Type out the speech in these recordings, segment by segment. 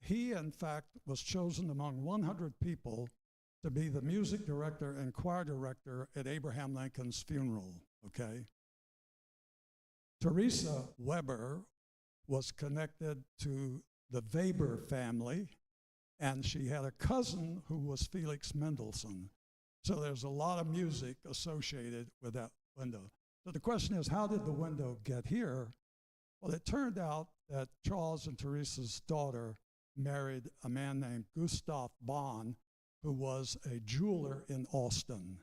He, in fact, was chosen among 100 people to be the music director and choir director at Abraham Lincoln's funeral, okay? Teresa Weber was connected to the Weber family, and she had a cousin who was Felix Mendelssohn. So there's a lot of music associated with that window. So the question is, how did the window get here? Well, it turned out that Charles and Teresa's daughter married a man named Gustav Bahn, who was a jeweler in Austin.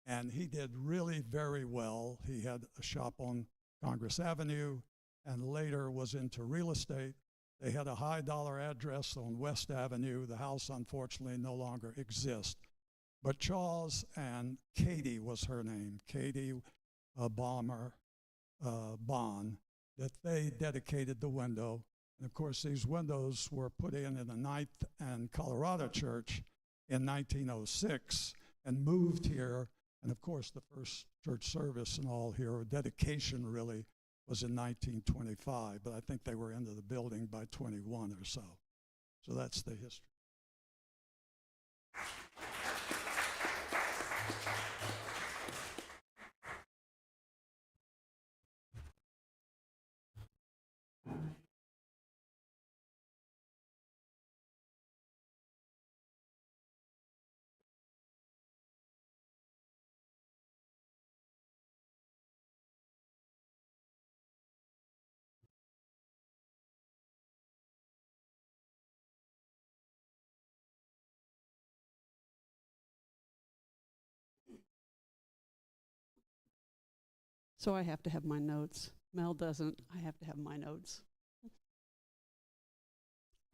And he did really very well. He had a shop on Congress Avenue and later was into real estate. They had a high dollar address on West Avenue. The house, unfortunately, no longer exists. But Charles and Katie was her name, Katie Baumer Bahn, that they dedicated the window. And of course, these windows were put in the Ninth and Colorado Church in 1906 and moved here. And of course, the first church service and all here, or dedication really, was in 1925. But I think they were into the building by 21 or so. So that's the history. So I have to have my notes. Mel doesn't. I have to have my notes.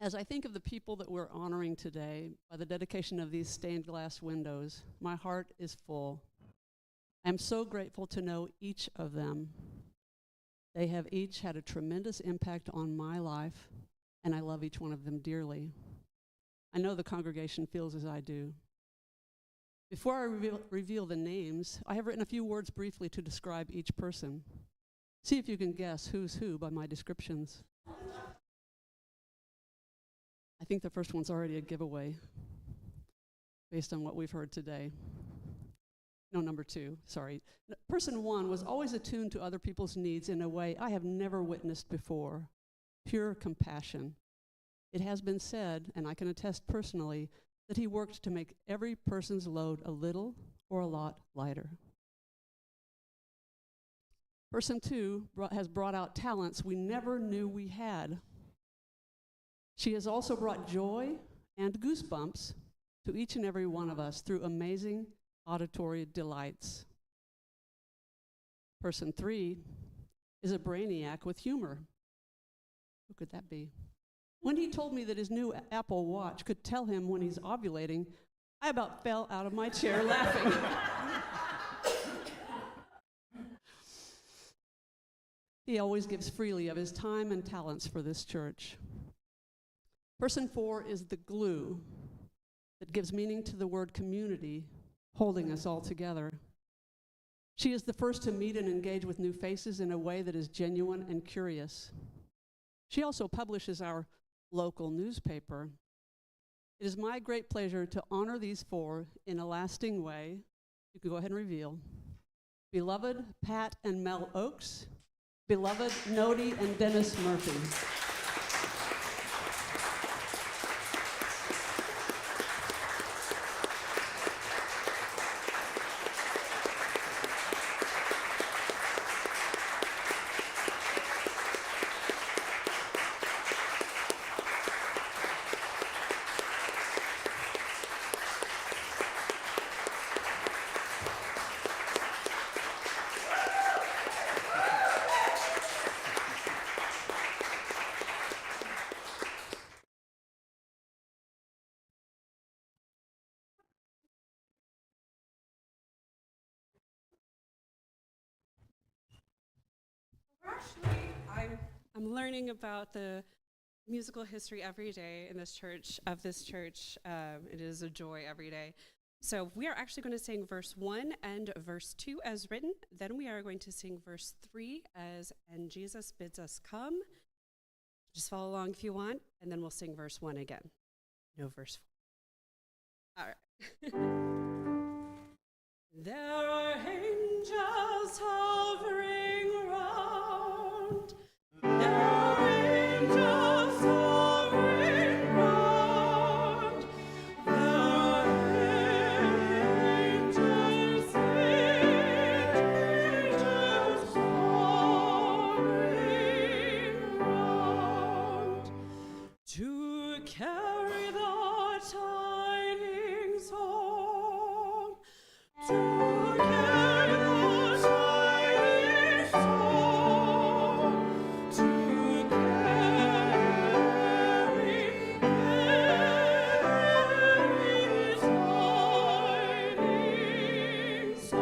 As I think of the people that we're honoring today by the dedication of these stained glass windows, my heart is full. I'm so grateful to know each of them. They have each had a tremendous impact on my life, and I love each one of them dearly. I know the congregation feels as I do. Before I reveal the names, I have written a few words briefly to describe each person. See if you can guess who's who by my descriptions. I think the first one's already a giveaway based on what we've heard today. No, number two, sorry. Person one was always attuned to other people's needs in a way I have never witnessed before. Pure compassion. It has been said, and I can attest personally, that he worked to make every person's load a little or a lot lighter. Person two has brought out talents we never knew we had. She has also brought joy and goosebumps to each and every one of us through amazing auditory delights. Person three is a brainiac with humor. Who could that be? When he told me that his new Apple Watch could tell him when he's ovulating, I about fell out of my chair laughing. He always gives freely of his time and talents for this church. Person four is the glue that gives meaning to the word community, holding us all together. She is the first to meet and engage with new faces in a way that is genuine and curious. She also publishes our local newspaper. It is my great pleasure to honor these four in a lasting way. You can go ahead and reveal. Beloved Pat and Mel Oakes, beloved Nodi and Dennis Murphy. I'm learning about the musical history every day in this church, of this church. It is a joy every day. So we are actually going to sing verse 1 and verse 2 as written. Then we are going to sing verse 3 as, and Jesus bids us come. Just follow along if you want, and then we'll sing verse 1 again. No verse 4. All right. There are angels hovering round. There are angels hovering round. There are angels, angels hovering round to carry the tidings home. To carry the tidings home. To carry tidings home.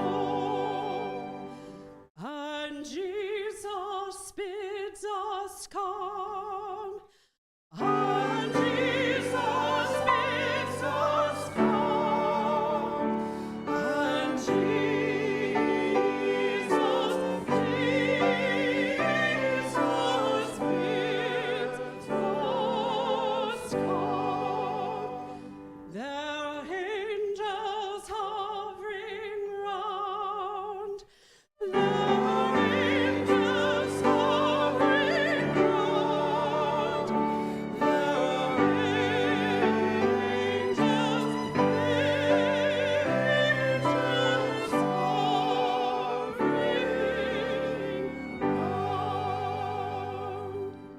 And Jesus bids us come. And Jesus bids us come. And Jesus bids us come. There are angels hovering round. There are angels hovering round. There are angels, angels hovering round.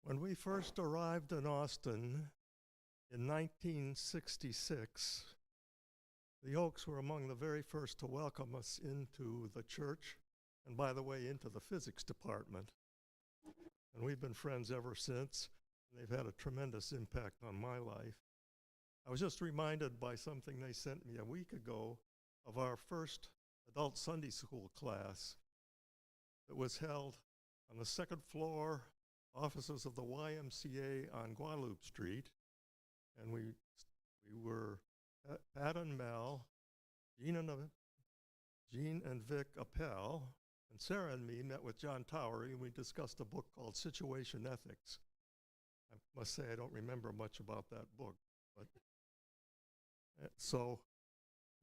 When we first arrived in Austin in 1966, the Oaks were among the very first to welcome us into the church, and by the way, into the physics department. And we've been friends ever since, and they've had a tremendous impact on my life. I was just reminded by something they sent me a week ago of our first adult Sunday school class that was held on the second floor offices of the YMCA on Guadalupe Street, and we were Pat and Mel, Jean and Vic Appel, and Sarah and me met with John Towery, and we discussed a book called Situation Ethics. I must say I don't remember much about that book, but so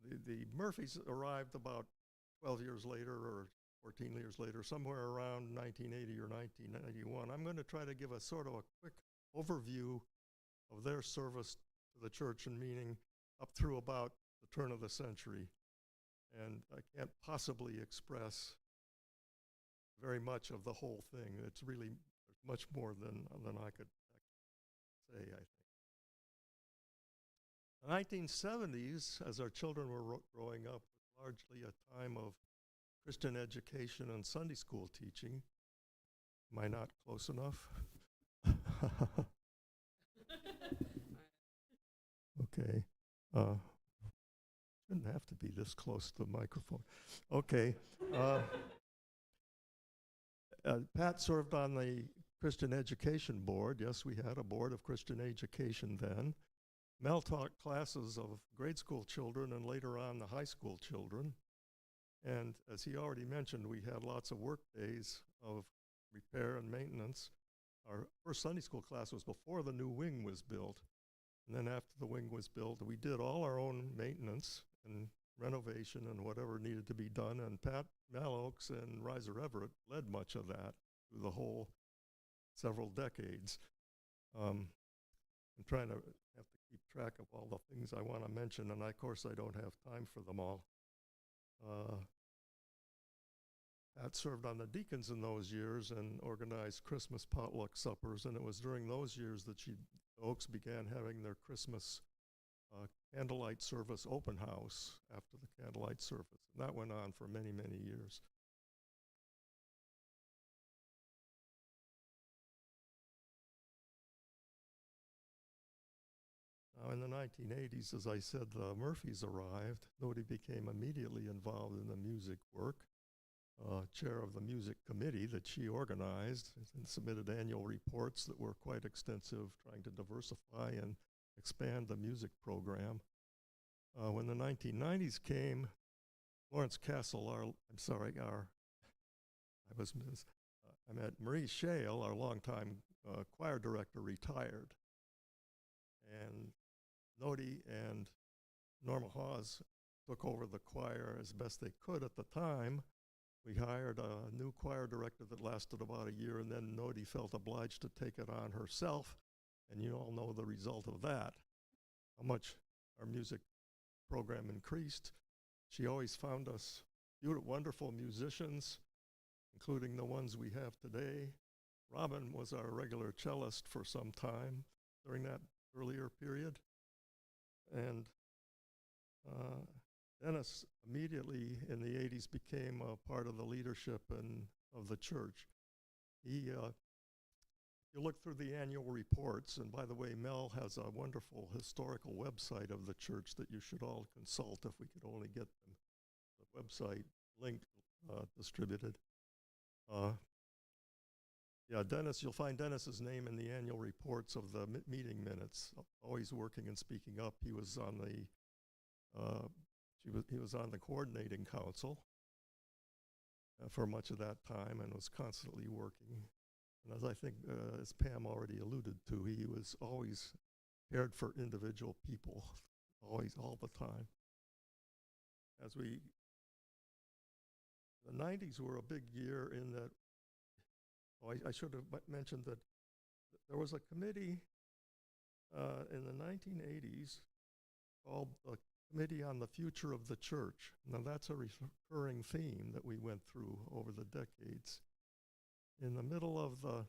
the Murphys arrived about 12 years later or 14 years later, somewhere around 1980 or 1991. I'm going to try to give a sort of a quick overview of their service to the church and meaning up through about the turn of the century. And I can't possibly express very much of the whole thing. It's really much more than I could say, I think. The 1970s, as our children were growing up, was largely a time of Christian education and Sunday school teaching. Am I not close enough? Okay. Shouldn't have to be this close to the microphone. Okay. Pat served on the Christian Education Board. Yes, we had a board of Christian education then. Mel taught classes of grade school children and later on the high school children. And as he already mentioned, we had lots of work days of repair and maintenance. Our first Sunday school class was before the new wing was built. And then after the wing was built, we did all our own maintenance and renovation and whatever needed to be done. And Pat Mallox and Riser Everett led much of that through the whole several decades. I'm trying to have to keep track of all the things I want to mention, and of course I don't have time for them all. Pat served on the deacons in those years and organized Christmas potluck suppers, and it was during those years that the Oaks began having their Christmas candlelight service open house after the candlelight service. And that went on for many, many years. Now Now, in the 1980s, as I said, the Murphys arrived. Nodi became immediately involved in the music work, chair of the music committee that she organized, and submitted annual reports that were quite extensive, trying to diversify and expand the music program. When the 1990s came, Lawrence Castle, Marie Shale, our longtime choir director, retired. And Nodi and Norma Hawes took over the choir as best they could at the time. We hired a new choir director that lasted about a year, and then Nodi felt obliged to take it on herself, and you all know the result of that, how much our music program increased. She always found us wonderful musicians, including the ones we have today. Robin was our regular cellist for some time during that earlier period. And Dennis immediately in the 80s became a part of the leadership of the church. If you look through the annual reports, and by the way, Mel has a wonderful historical website of the church that you should all consult if we could only get the website link distributed. Dennis, you'll find Dennis's name in the annual reports of the meeting minutes, always working and speaking up. He was on the coordinating council for much of that time and was constantly working. And as I think, as Pam already alluded to, he was always cared for individual people, always, all the time. The 90s were a big year in that, I should have mentioned that there was a committee in the 1980s called the Committee on the Future of the Church. Now that's a recurring theme that we went through over the decades. In the middle of the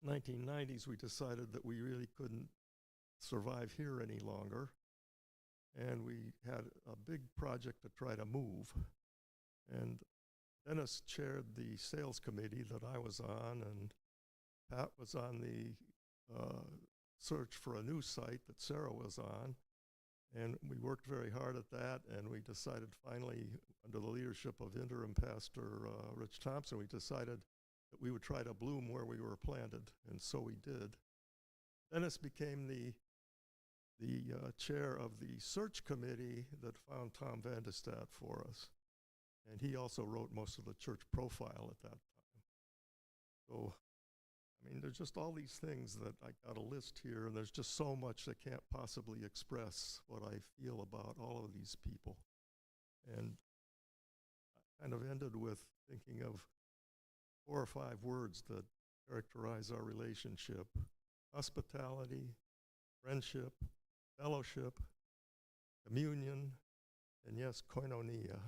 1990s, we decided that we really couldn't survive here any longer, and we had a big project to try to move. And Dennis chaired the sales committee that I was on, and Pat was on the search for a new site that Sarah was on. And we worked very hard at that, and we decided finally, under the leadership of interim pastor Rich Thompson, we decided that we would try to bloom where we were planted, and so we did. Dennis became the chair of the search committee that found Tom Vandestad for us. And he also wrote most of the church profile at that time. So, I mean, there's just all these things that I got a list here, and there's just so much that can't possibly express what I feel about all of these people. And I kind of ended with thinking of 4 or 5 words that characterize our relationship: hospitality, friendship, fellowship, communion, and yes, koinonia.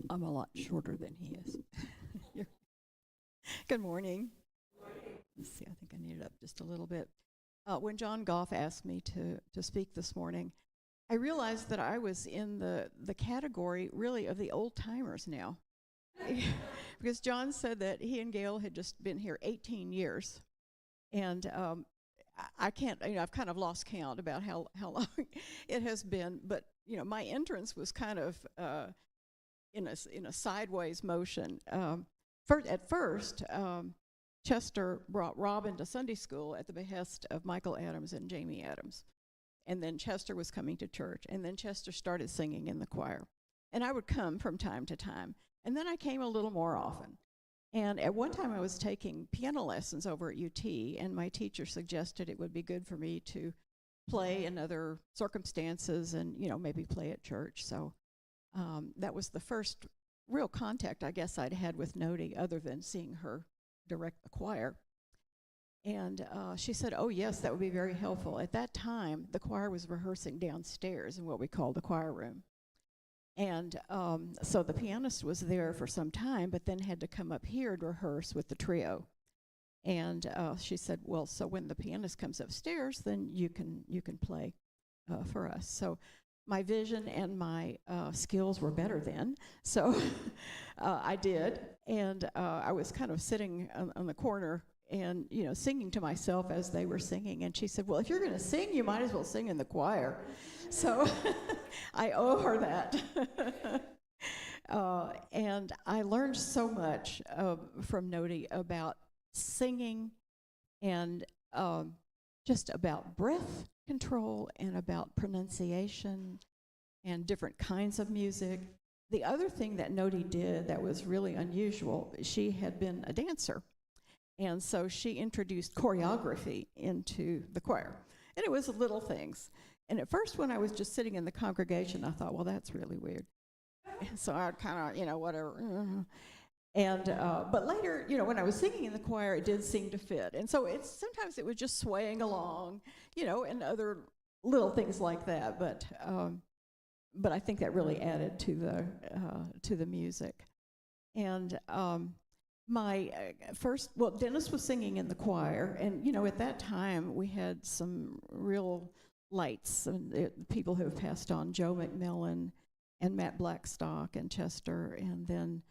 I'm a lot shorter than he is. Good morning. Let's see, I think I need it up just a little bit. When John Goff asked me to speak this morning, I realized that I was in the category really of the old timers now. Because John said that he and Gail had just been here 18 years. And I can't, I've kind of lost count about how long it has been. But, my entrance was kind of in a sideways motion. At first, Chester brought Robin to Sunday school at the behest of Michael Adams and Jamie Adams. And then Chester was coming to church. And then Chester started singing in the choir. And I would come from time to time. And then I came a little more often. And at one time I was taking piano lessons over at UT, and my teacher suggested it would be good for me to play in other circumstances and, maybe play at church. So that was the first real contact I guess I'd had with Nodi, other than seeing her direct the choir. And she said, oh yes, that would be very helpful. At that time, the choir was rehearsing downstairs in what we call the choir room. And so the pianist was there for some time, but then had to come up here to rehearse with the trio. And she said, well, so when the pianist comes upstairs, then you can play for us. So my vision and my skills were better then, so I did. And I was kind of sitting on the corner and, singing to myself as they were singing. And she said, well, if you're going to sing, you might as well sing in the choir. So I owe her that. And I learned so much from Nodi about singing and just about breath control and about pronunciation and different kinds of music. The other thing that Nodi did that was really unusual, she had been a dancer. And so she introduced choreography into the choir. And it was little things. And at first, when I was just sitting in the congregation, I thought, well, that's really weird. And so I kind of, whatever. And but later, when I was singing in the choir, it did seem to fit. And so sometimes it was just swaying along, and other little things like that. But I think that really added to the music. And my Dennis was singing in the choir, and at that time we had some real lights, and people who have passed on, Joe McMillan and Matt Blackstock and Chester, and then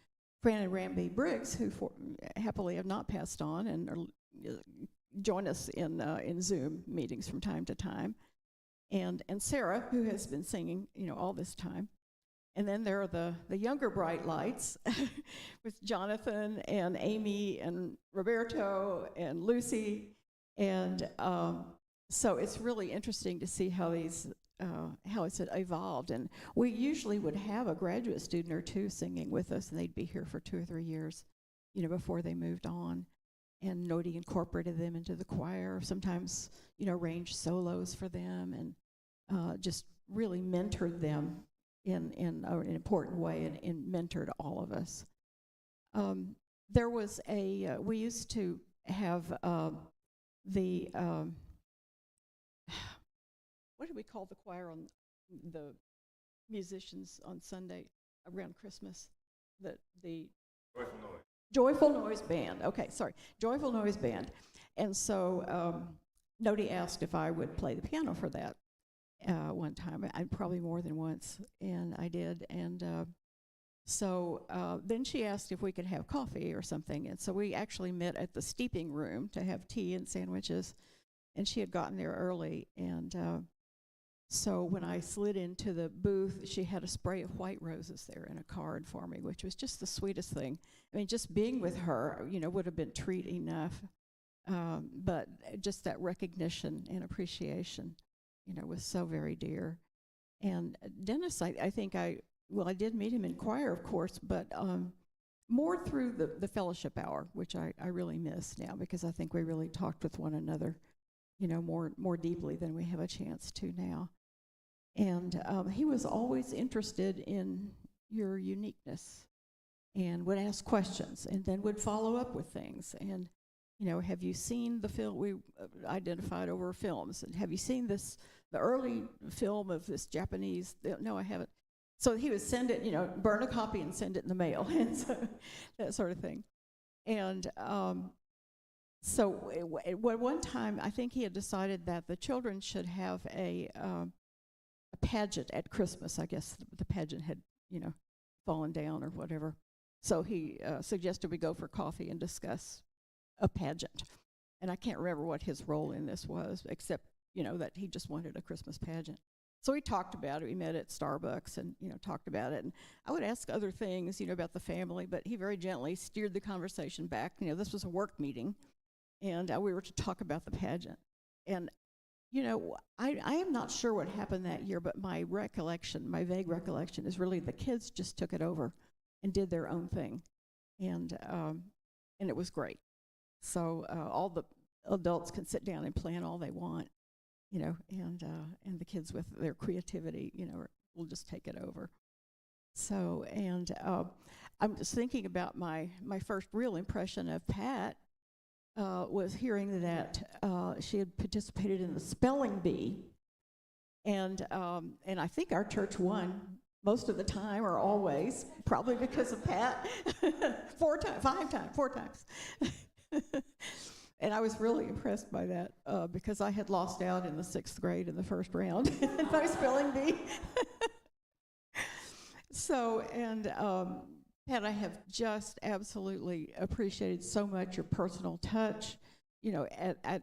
Fran and Ramby Briggs, who happily have not passed on and join us in Zoom meetings from time to time, and Sarah, who has been singing, all this time. And then there are the younger bright lights with Jonathan and Amy and Roberto and Lucy, and so it's really interesting to see how it's evolved. And we usually would have a graduate student or two singing with us, and they'd be here for 2 or 3 years, before they moved on. And Nodi incorporated them into the choir, sometimes, arranged solos for them, and just really mentored them in an important way, and mentored all of us. There was we used to have what do we call the choir on the musicians on Sunday around Christmas? The Joyful Noise. Joyful Noise Band. Okay, sorry, Joyful Noise Band. And so Nodi asked if I would play the piano for that one time. I probably more than once, and I did. And so then she asked if we could have coffee or something. And so we actually met at the steeping room to have tea and sandwiches. And she had gotten there early, and so when I slid into the booth, she had a spray of white roses there and a card for me, which was just the sweetest thing. I mean, just being with her, would have been treat enough. But just that recognition and appreciation, was so very dear. And Dennis, I think I did meet him in choir, of course, but more through the fellowship hour, which I really miss now, because I think we really talked with one another, more deeply than we have a chance to now. And he was always interested in your uniqueness, and would ask questions, and then would follow up with things. And, have you seen the film? We identified over films. And have you seen the early film of this Japanese? No, I haven't. So he would send it, burn a copy and send it in the mail, and so that sort of thing. And so at one time, I think he had decided that the children should have a pageant at Christmas. I guess the pageant had, fallen down or whatever. So he suggested we go for coffee and discuss a pageant. And I can't remember what his role in this was, except, that he just wanted a Christmas pageant. So we talked about it. We met at Starbucks and, talked about it. And I would ask other things, about the family, but he very gently steered the conversation back. This was a work meeting, and we were to talk about the pageant. And, I am not sure what happened that year, but my vague recollection is really the kids just took it over and did their own thing. And it was great. So all the adults can sit down and plan all they want, and the kids with their creativity, will just take it over. So, and I'm just thinking about my first real impression of Pat was hearing that she had participated in the spelling bee, and I think our church won most of the time or always, probably because of Pat. 4 times. And I was really impressed by that because I had lost out in the 6th grade in the first round in my spelling bee. So, and Pat, I have just absolutely appreciated so much your personal touch, at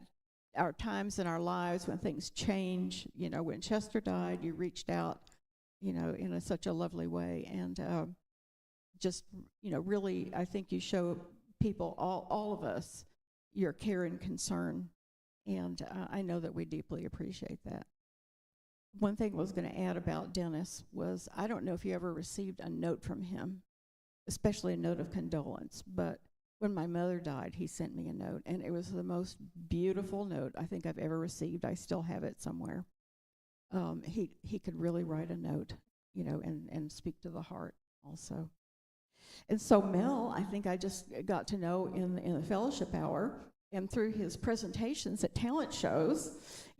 our times in our lives when things change. When Chester died, you reached out, in such a lovely way. And just, really, I think you show people, all of us, your care and concern. And I know that we deeply appreciate that. One thing I was going to add about Dennis was, I don't know if you ever received a note from him, especially a note of condolence, but when my mother died, he sent me a note, and it was the most beautiful note I think I've ever received. I still have it somewhere. He could really write a note, and speak to the heart also. And so Mel, I think I just got to know in the fellowship hour and through his presentations at talent shows,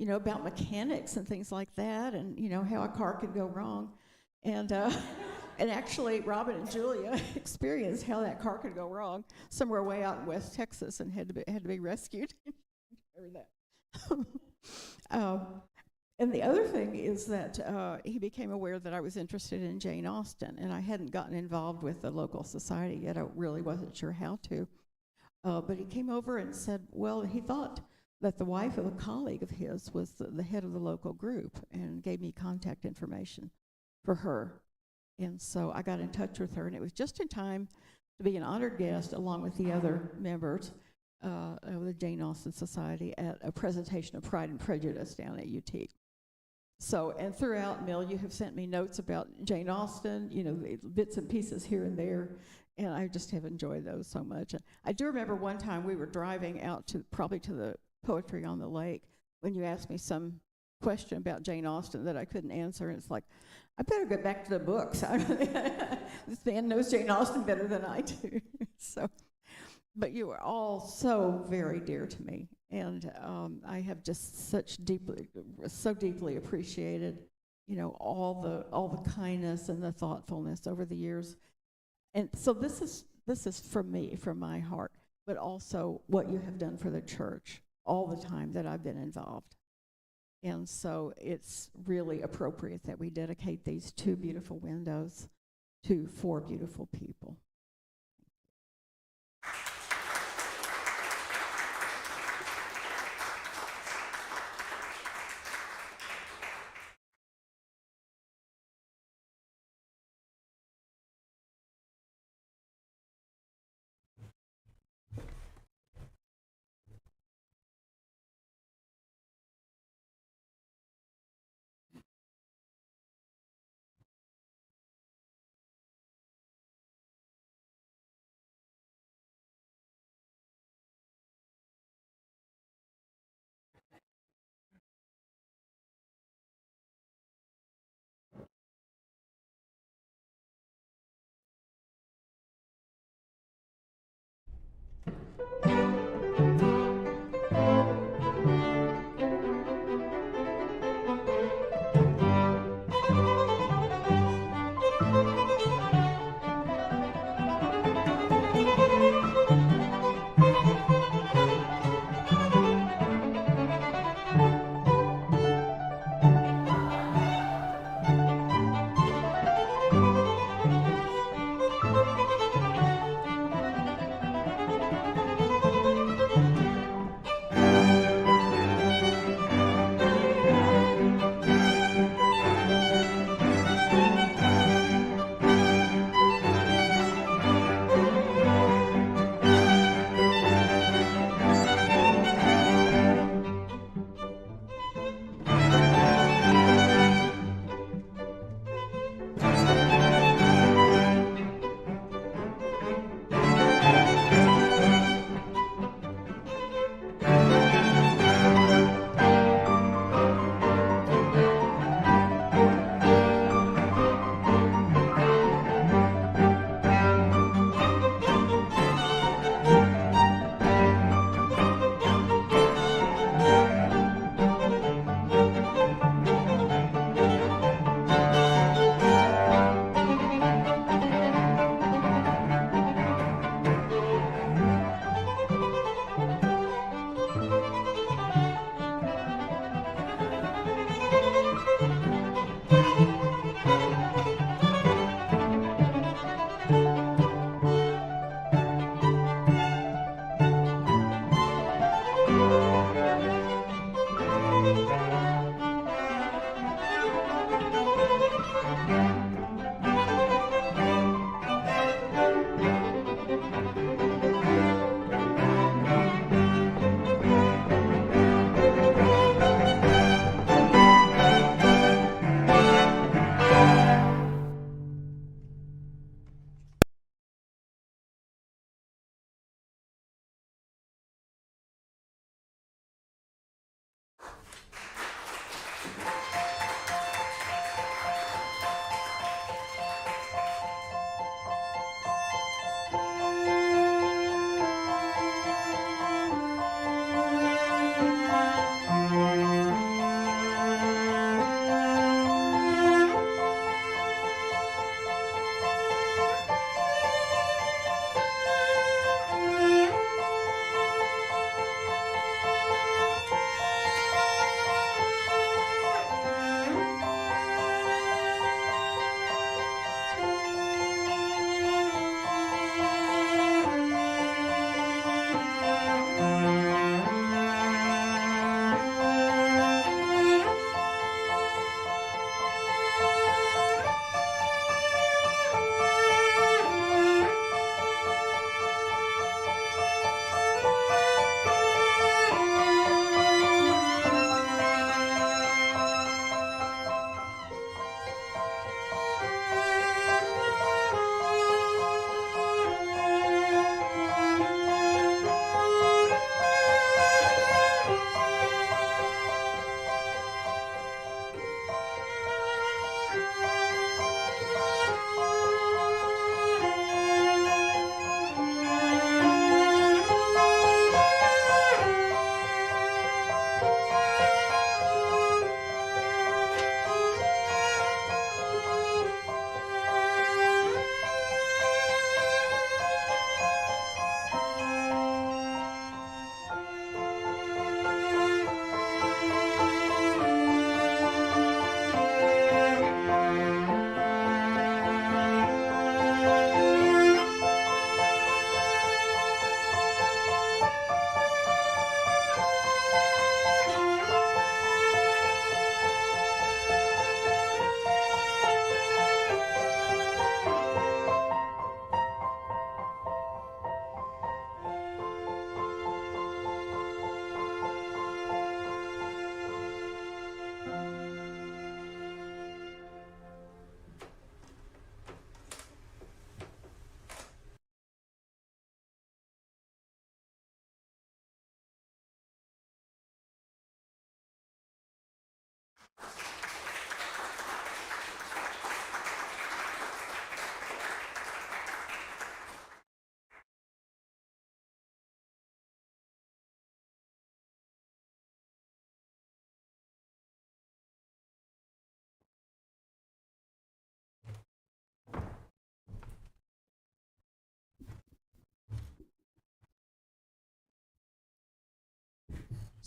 about mechanics and things like that, and how a car could go wrong. And and actually, Robin and Julia experienced how that car could go wrong somewhere way out in West Texas and had to be rescued. Remember that. And the other thing is that he became aware that I was interested in Jane Austen, and I hadn't gotten involved with the local society yet. I really wasn't sure how to. But he came over and said, well, he thought that the wife of a colleague of his was the head of the local group, and gave me contact information for her. And so I got in touch with her, and it was just in time to be an honored guest along with the other members of the Jane Austen Society at a presentation of Pride and Prejudice down at UT. So, and throughout, Mel, you have sent me notes about Jane Austen, bits and pieces here and there, and I just have enjoyed those so much. And I do remember one time we were driving out probably to the Poetry on the Lake, when you asked me some question about Jane Austen that I couldn't answer, and it's like, I better get back to the books. This man knows Jane Austen better than I do. So, but you are all so very dear to me, and I have just so deeply appreciated, all the kindness and the thoughtfulness over the years. And so this is from me, from my heart, but also what you have done for the church all the time that I've been involved. And so it's really appropriate that we dedicate these 2 beautiful windows to 4 beautiful people.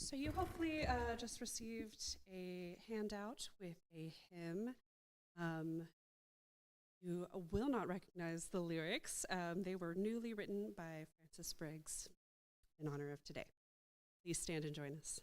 So you hopefully just received a handout with a hymn. You will not recognize the lyrics. They were newly written by Francis Briggs in honor of today. Please stand and join us.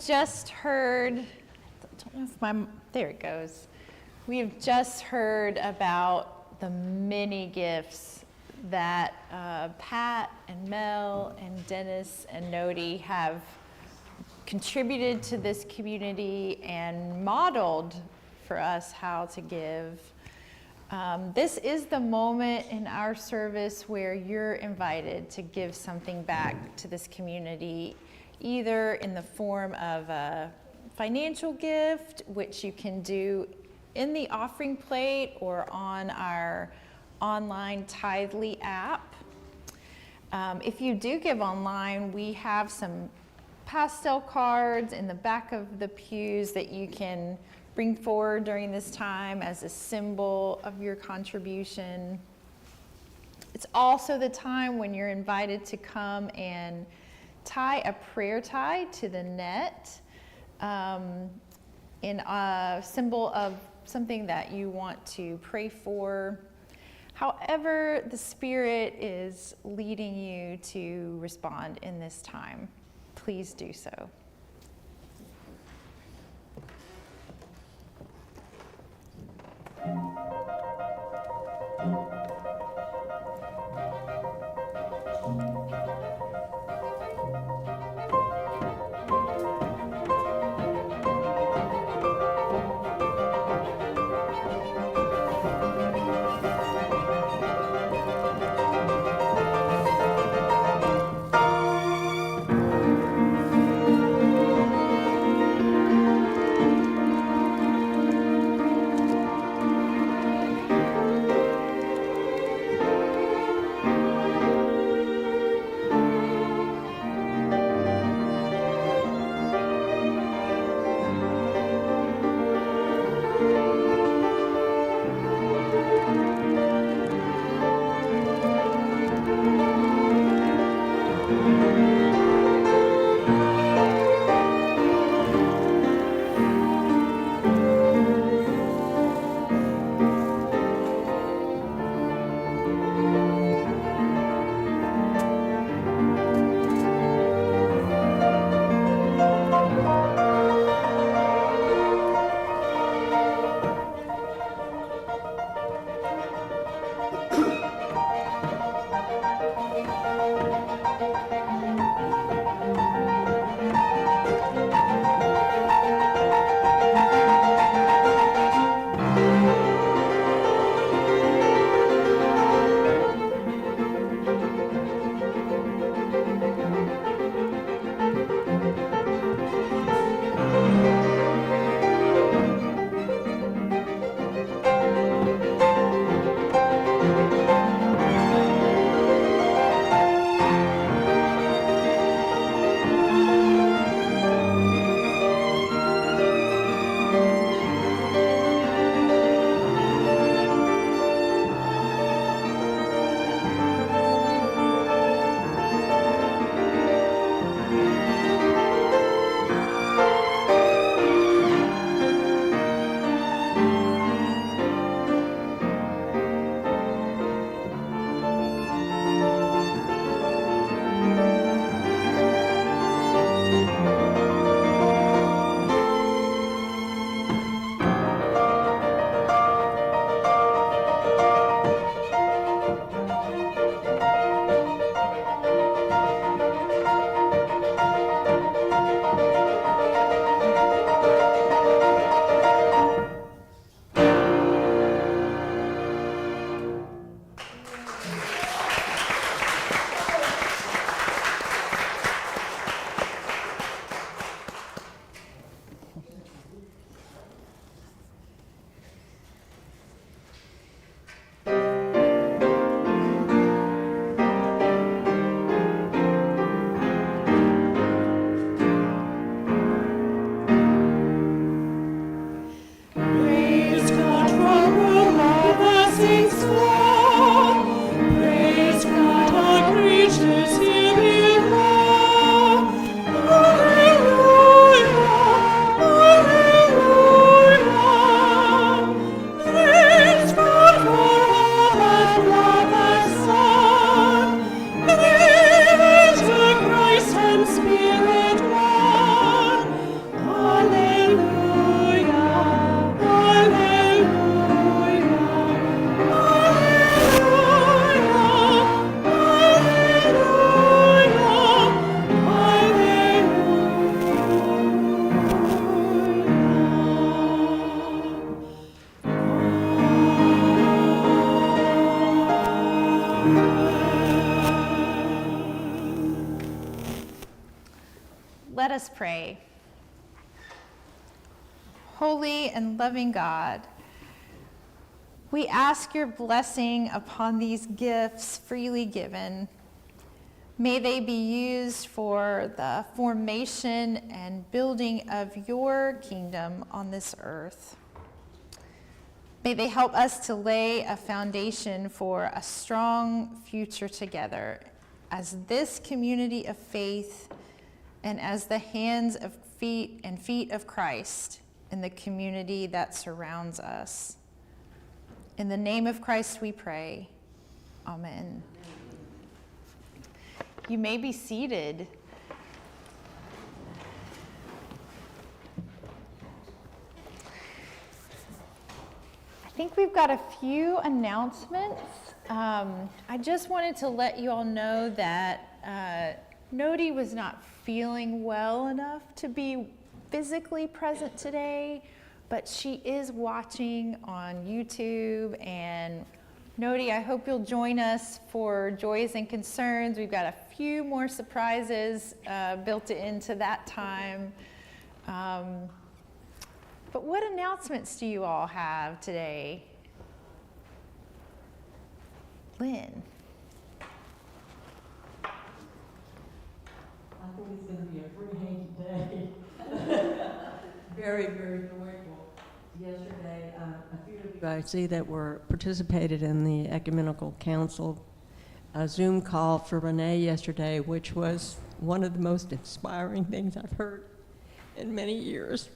Just heard, I don't know if there it goes. We've just heard about the many gifts that Pat and Mel and Dennis and Nodi have contributed to this community and modeled for us how to give. This is the moment in our service where you're invited to give something back to this community, either in the form of a financial gift, which you can do in the offering plate or on our online Tithely app. If you do give online, we have some pastel cards in the back of the pews that you can bring forward during this time as a symbol of your contribution. It's also the time when you're invited to come and tie a prayer tie to the net in a symbol of something that you want to pray for. However, the Spirit is leading you to respond in this time, please do so. Let us pray. Holy and loving God, we ask your blessing upon these gifts freely given. May they be used for the formation and building of your kingdom on this earth. May they help us to lay a foundation for a strong future together as this community of faith and as the hands of feet and feet of Christ in the community that surrounds us. In the name of Christ we pray. Amen. You may be seated. I think we've got a few announcements. I just wanted to let you all know that Nodi was not feeling well enough to be physically present today, but she is watching on YouTube. And Nodi, I hope you'll join us for Joys and Concerns. We've got a few more surprises built into that time. But what announcements do you all have today? Lynn. I think it's going to be a free day. Very, very joyful. Yesterday, a few of you I see that were participated in the Ecumenical Council Zoom call for Renee yesterday, which was one of the most inspiring things I've heard in many years.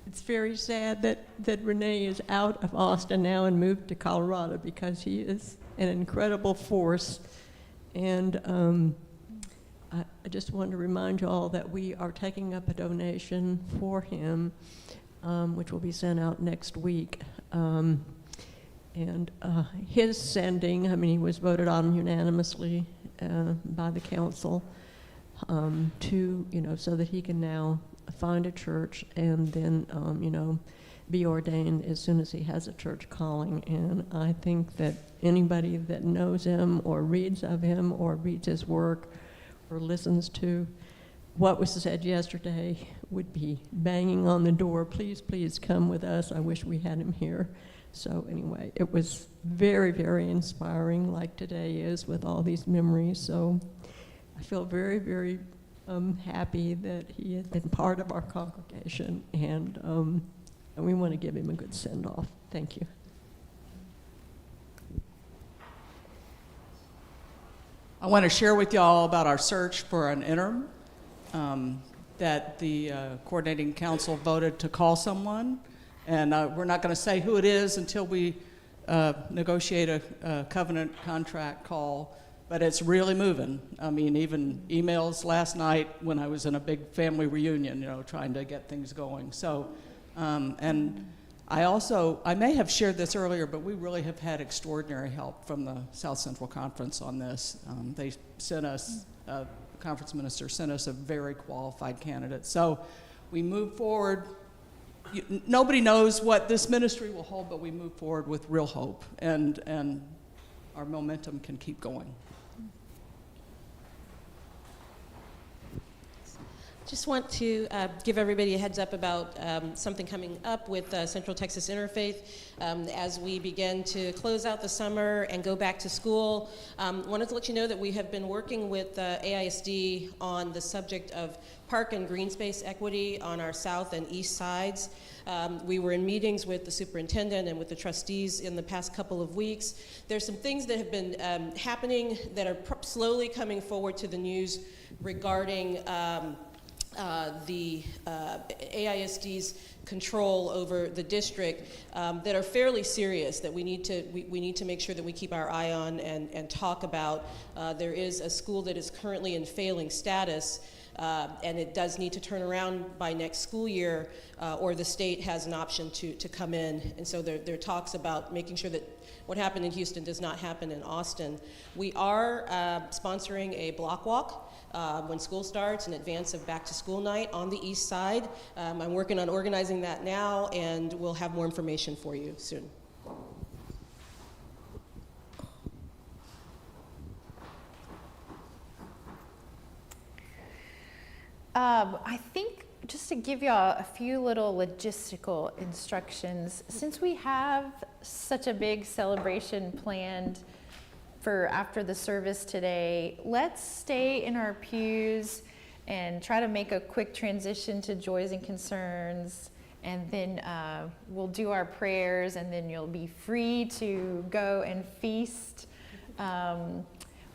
It's very sad that Renee is out of Austin now and moved to Colorado, because he is an incredible force. And I just want to remind you all that we are taking up a donation for him, which will be sent out next week. And his sending, I mean, he was voted on unanimously by the council to, so that he can now find a church and then, be ordained as soon as he has a church calling. And I think that anybody that knows him or reads of him or reads his work or listens to what was said yesterday would be banging on the door, please, please come with us. I wish we had him here. So anyway, it was very, very inspiring, like today is, with all these memories. So I feel very, very happy that he has been part of our congregation, and we want to give him a good send-off. Thank you. I want to share with y'all about our search for an interim, that the coordinating council voted to call someone, and we're not going to say who it is until we negotiate a covenant contract call, but it's really moving. I mean, even emails last night when I was in a big family reunion, trying to get things going. So, and I may have shared this earlier, but we really have had extraordinary help from the South Central Conference on this. They sent us, the conference minister sent us a very qualified candidate. So we move forward. Nobody knows what this ministry will hold, but we move forward with real hope, and our momentum can keep going. Just want to give everybody a heads up about something coming up with Central Texas Interfaith as we begin to close out the summer and go back to school. Wanted to let you know that we have been working with AISD on the subject of park and green space equity on our south and east sides. We were in meetings with the superintendent and with the trustees in the past couple of weeks. There's some things that have been happening that are slowly coming forward to the news regarding the AISD's control over the district that are fairly serious, that we need to make sure that we keep our eye on and talk about. There is a school that is currently in failing status, and it does need to turn around by next school year, or the state has an option to come in. And so there are talks about making sure that what happened in Houston does not happen in Austin. We are sponsoring a block walk when school starts in advance of back to school night on the east side. I'm working on organizing that now, and we'll have more information for you soon. I think just to give you a few little logistical instructions, since we have such a big celebration planned for after the service today, let's stay in our pews and try to make a quick transition to joys and concerns. And then we'll do our prayers, and then you'll be free to go and feast.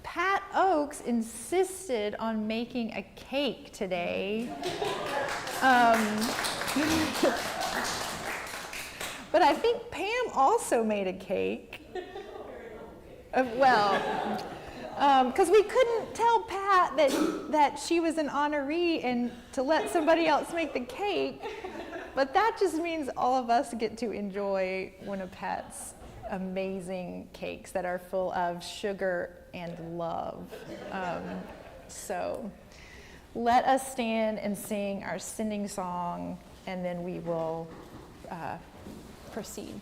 Pat Oakes insisted on making a cake today. But I think Pam also made a cake. Because we couldn't tell Pat that she was an honoree and to let somebody else make the cake. But that just means all of us get to enjoy one of Pat's amazing cakes that are full of sugar and love. So let us stand and sing our sending song, and then we will proceed.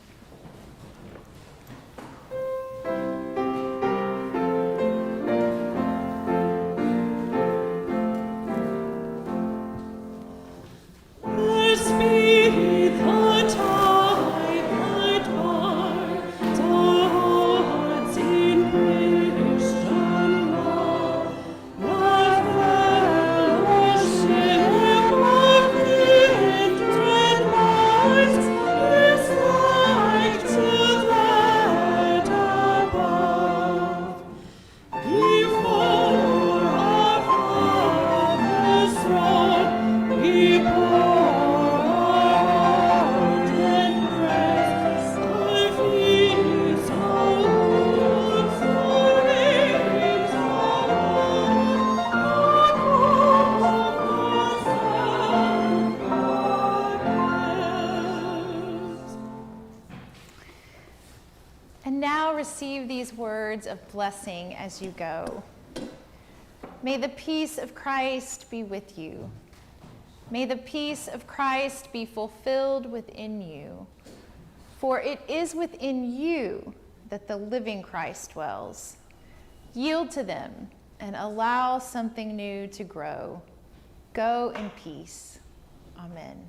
And now receive these words of blessing as you go. May the peace of Christ be with you. May the peace of Christ be fulfilled within you. For it is within you that the living Christ dwells. Yield to them and allow something new to grow. Go in peace. Amen.